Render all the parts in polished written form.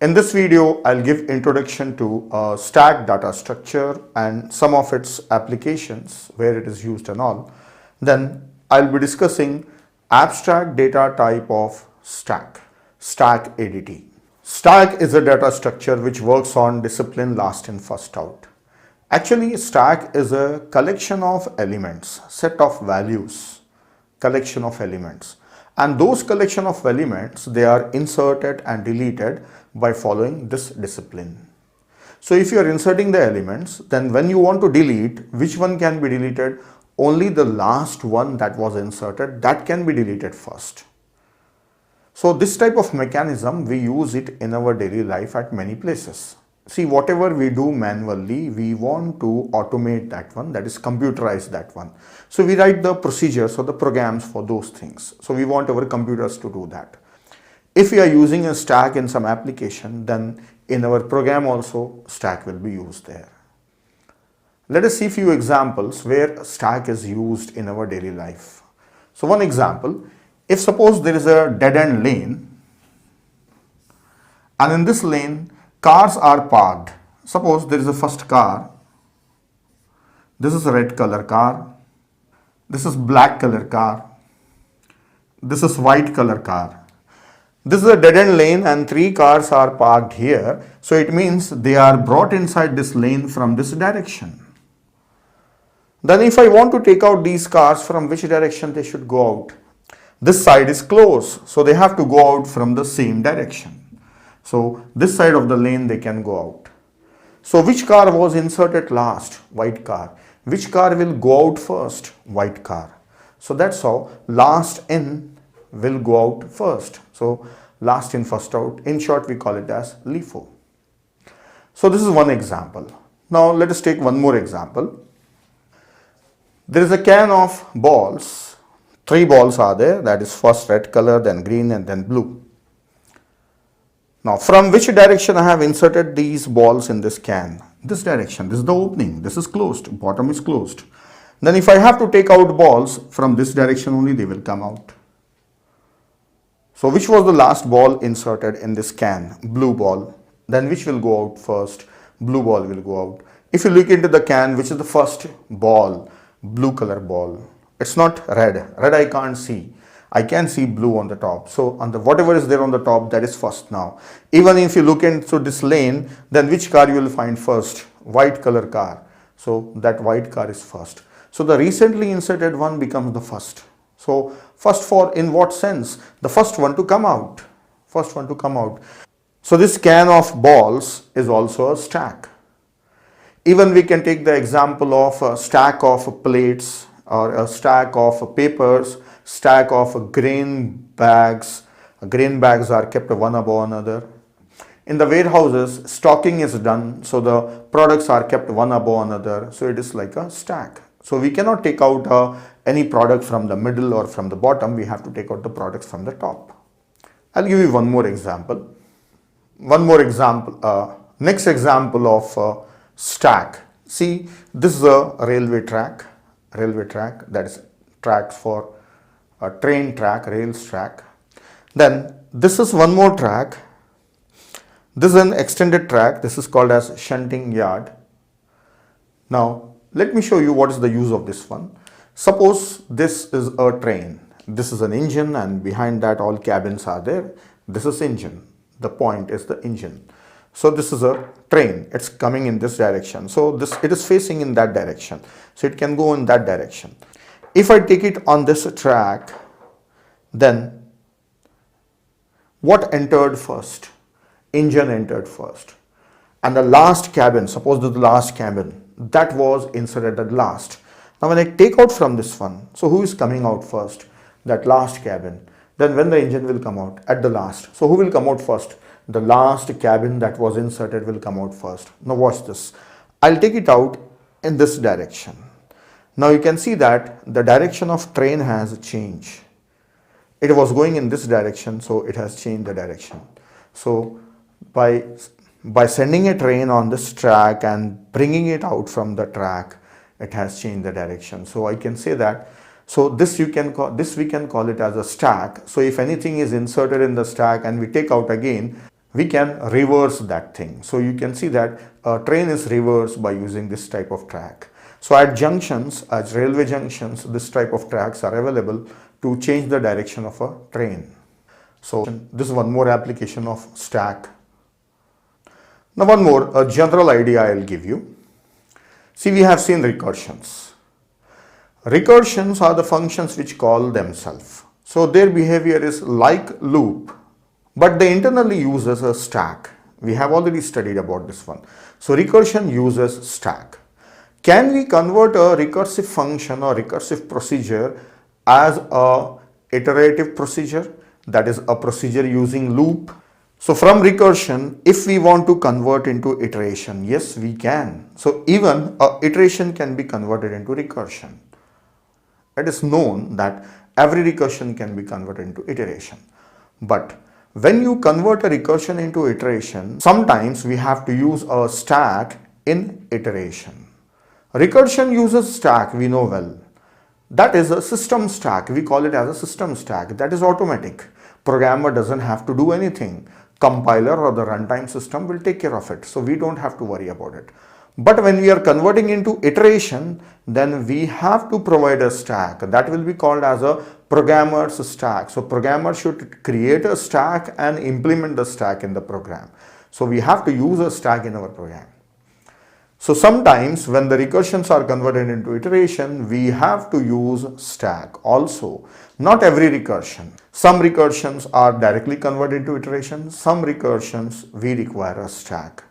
In this video, I'll give introduction to stack data structure and some of its applications, where it is used and all. Then I'll be discussing abstract data type of stack ADT. Stack is a data structure which works on discipline last in first out. Actually, stack is a collection of elements, set of values, collection of elements. And those collection of elements, they are inserted and deleted by following this discipline. So if you are inserting the elements, then when you want to delete, which one can be deleted? Only the last one that was inserted, that can be deleted first. So this type of mechanism, we use it in our daily life at many places. See, whatever we do manually, we want to automate that one, that is computerize that one. So we write the procedures or the programs for those things. So we want our computers to do that. If we are using a stack in some application, then in our program also stack will be used there. Let us see few examples where stack is used in our daily life. So one example, if suppose there is a dead-end lane, and in this lane cars are parked. Suppose there is a first car. This is a red color car. This is black color car. This is white color car. This is a dead-end lane and 3 cars are parked here. So it means they are brought inside this lane from this direction. Then if I want to take out these cars, from which direction they should go out? This side is closed, so they have to go out from the same direction. So this side of the lane they can go out. So which car was inserted last? White car. Which car will go out first? White car. So that's how last in will go out first. So last in first out. In short, we call it as LIFO. So this is one example. Now let us take one more example. There is a can of balls. 3 balls are there. That is first red color, then green, and then blue. Now, from which direction I have inserted these balls in this can? This direction. This is the opening. This is closed. Bottom is closed. Then if I have to take out balls, from this direction only they will come out. So which was the last ball inserted in this can? Blue ball. Then which will go out first? Blue ball will go out. If you look into the can, which is the first ball? Blue color ball. It's not red. Red I can't see. I can see blue on the top. So on the whatever is there on the top, that is first now. Even if you look into this lane, then which car you will find first? White color car. So that white car is first. So the recently inserted one becomes the first. So first for in what sense? The first one to come out. First one to come out. So this can of balls is also a stack. Even we can take the example of a stack of plates or a stack of papers, stack of grain bags. Grain bags are kept one above another. In the warehouses, stocking is done, so the products are kept one above another. So it is like a stack. So we cannot take out any product from the middle or from the bottom. We have to take out the products from the top. I'll give you one more example. Next example of stack. See, this is a railway track. That is tracks for a train track, rails track. Then this is one more track. This is an extended track. This is called as shunting yard. Now let me show you what is the use of this one. Suppose this is a train. This is an engine, and behind that all cabins are there. This is engine. The point is the engine. So this is a train. It's coming in this direction. So it is facing in that direction. So it can go in that direction. If I take it on this track, then what entered first? Engine entered first. And the last cabin, suppose the last cabin, that was inserted at last. Now when I take out from this one, so who is coming out first? That last cabin. Then when the engine will come out? At the last. So who will come out first? The last cabin that was inserted will come out first. Now watch this. I'll take it out in this direction. Now you can see that the direction of train has changed. It was going in this direction, so it has changed the direction. So by sending a train on this track and bringing it out from the track, it has changed the direction. So I can say that. So this we can call it as a stack. So if anything is inserted in the stack and we take out again, we can reverse that thing. So you can see that a train is reversed by using this type of track. So at junctions, as railway junctions, this type of tracks are available to change the direction of a train. So this is one more application of stack. Now one more, a general idea I'll give you. See, we have seen recursions. Recursions are the functions which call themselves. So their behavior is like loop, but they internally uses a stack. We have already studied about this one. So recursion uses stack. Can we convert a recursive function or recursive procedure as a iterative procedure? That is a procedure using loop. So from recursion, if we want to convert into iteration, yes, we can. So even a iteration can be converted into recursion. It is known that every recursion can be converted into iteration. But when you convert a recursion into iteration, sometimes we have to use a stack in iteration. Recursion uses stack, we know well. That is a system stack. We call it as a system stack. That is automatic. Programmer doesn't have to do anything. Compiler or the runtime system will take care of it. So we don't have to worry about it. But when we are converting into iteration, then we have to provide a stack. That will be called as a programmer's stack. So programmer should create a stack and implement the stack in the program. So we have to use a stack in our program. So sometimes when the recursions are converted into iteration, we have to use stack also. Not every recursion. Some recursions are directly converted into iteration. Some recursions we require a stack.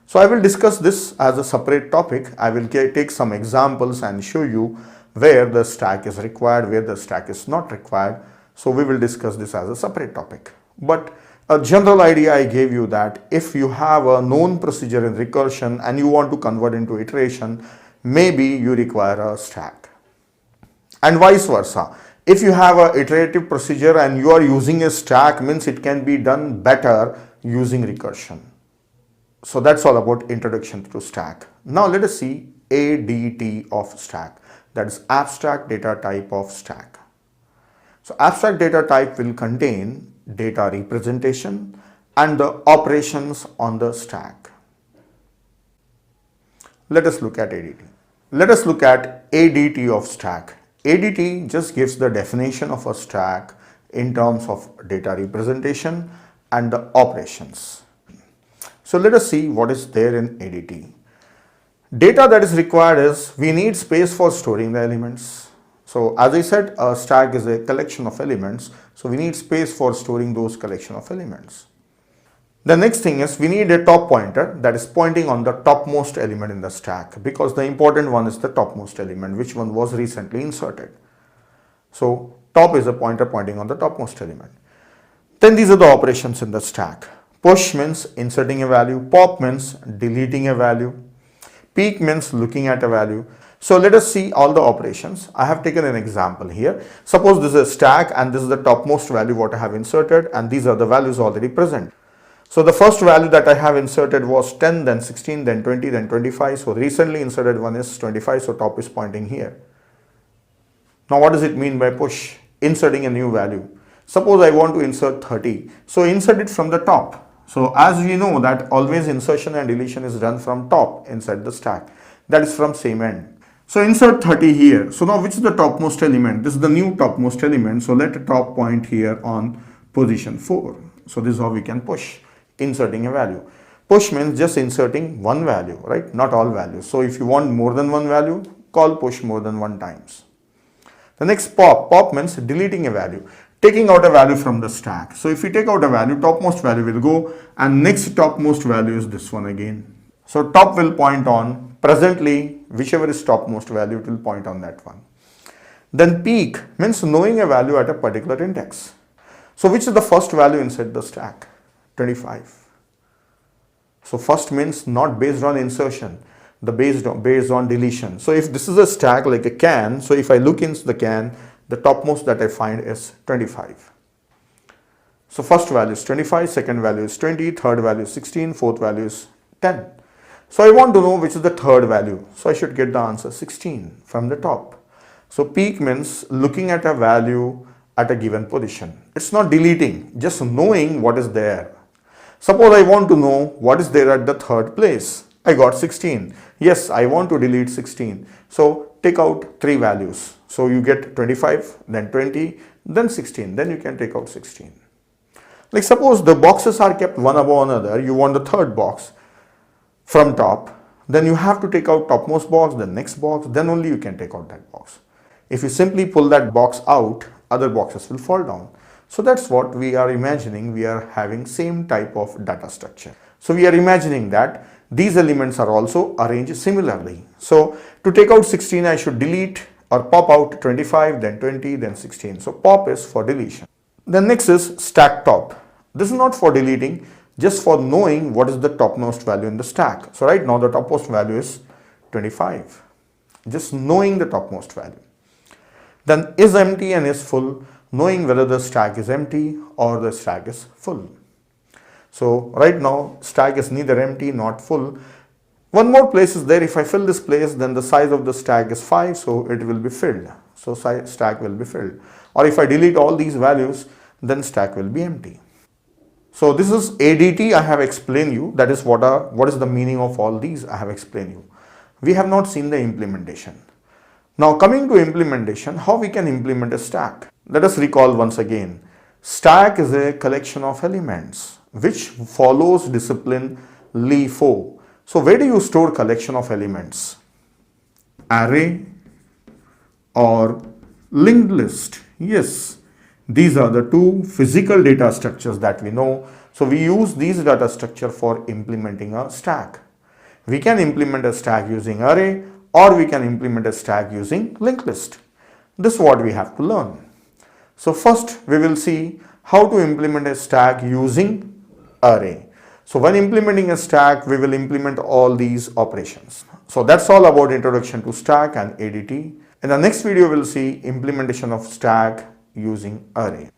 So I will discuss this as a separate topic. I will take some examples and show you where the stack is required, where the stack is not required. So we will discuss this as a separate topic. But a general idea I gave you that if you have a known procedure in recursion and you want to convert into iteration, maybe you require a stack. And vice versa. If you have an iterative procedure and you are using a stack, means it can be done better using recursion. So that's all about introduction to stack. Now let us see ADT of stack. That is abstract data type of stack. So abstract data type will contain data representation and the operations on the stack. Let us look at ADT. Let us look at ADT of stack. ADT just gives the definition of a stack in terms of data representation and the operations. So let us see what is there in ADT. Data that is required is we need space for storing the elements. So as I said, a stack is a collection of elements. So we need space for storing those collection of elements. The next thing is we need a top pointer that is pointing on the topmost element in the stack, because the important one is the topmost element, which one was recently inserted. So top is a pointer pointing on the topmost element. Then these are the operations in the stack. Push means inserting a value, pop means deleting a value, peek means looking at a value. So let us see all the operations. I have taken an example here. Suppose this is a stack and this is the topmost value what I have inserted, and these are the values already present. So the first value that I have inserted was 10, then 16, then 20, then 25. So recently inserted one is 25, so top is pointing here. Now what does it mean by push? Inserting a new value. Suppose I want to insert 30. So insert it from the top. So as we know that always insertion and deletion is done from top inside the stack. That is from same end. So insert 30 here. So now which is the topmost element? This is the new topmost element. So let the top point here on position 4. So this is how we can push, inserting a value. Push means just inserting one value, right? Not all values. So if you want more than one value, call push more than one times. The next pop. Pop means deleting a value, taking out a value from the stack. So if we take out a value, topmost value will go, and next topmost value is this one again. So top will point on presently, whichever is topmost value, it will point on that one. Then peek means knowing a value at a particular index. So which is the first value inside the stack? 25. So first means not based on insertion, the based on deletion. So if this is a stack like a can, so if I look into the can, the topmost that I find is 25. So first value is 25, second value is 20, third value is 16, fourth value is 10. So I want to know which is the third value. So I should get the answer 16 from the top. So peek means looking at a value at a given position. It's not deleting, just knowing what is there. Suppose I want to know what is there at the third place. I got 16. Yes, I want to delete 16. So take out three values. So you get 25, then 20, then 16. Then you can take out 16. Like suppose the boxes are kept one above another. You want the third box from top. Then you have to take out topmost box, the next box. Then only you can take out that box. If you simply pull that box out, other boxes will fall down. So that's what we are imagining. We are having same type of data structure. So we are imagining that these elements are also arranged similarly. So to take out 16, I should delete or pop out 25, then 20, then 16. So pop is for deletion. Then next is stack top. This is not for deleting, just for knowing what is the topmost value in the stack. So right now the topmost value is 25. Just knowing the topmost value. Then is empty and is full, knowing whether the stack is empty or the stack is full. So right now stack is neither empty nor full. One more place is there. If I fill this place, then the size of the stack is 5, so it will be filled. So stack will be filled. Or if I delete all these values, then stack will be empty. So this is ADT I have explained you. That is what is the meaning of all these I have explained you. We have not seen the implementation. Now coming to implementation, how we can implement a stack? Let us recall once again. Stack is a collection of elements which follows discipline LIFO. So where do you store collection of elements? Array or linked list? Yes, these are the two physical data structures that we know. So we use these data structure for implementing a stack. We can implement a stack using array, or we can implement a stack using linked list. This is what we have to learn. So first we will see how to implement a stack using array. So when implementing a stack, we will implement all these operations. So that's all about introduction to stack and ADT. In the next video, we'll see implementation of stack using array.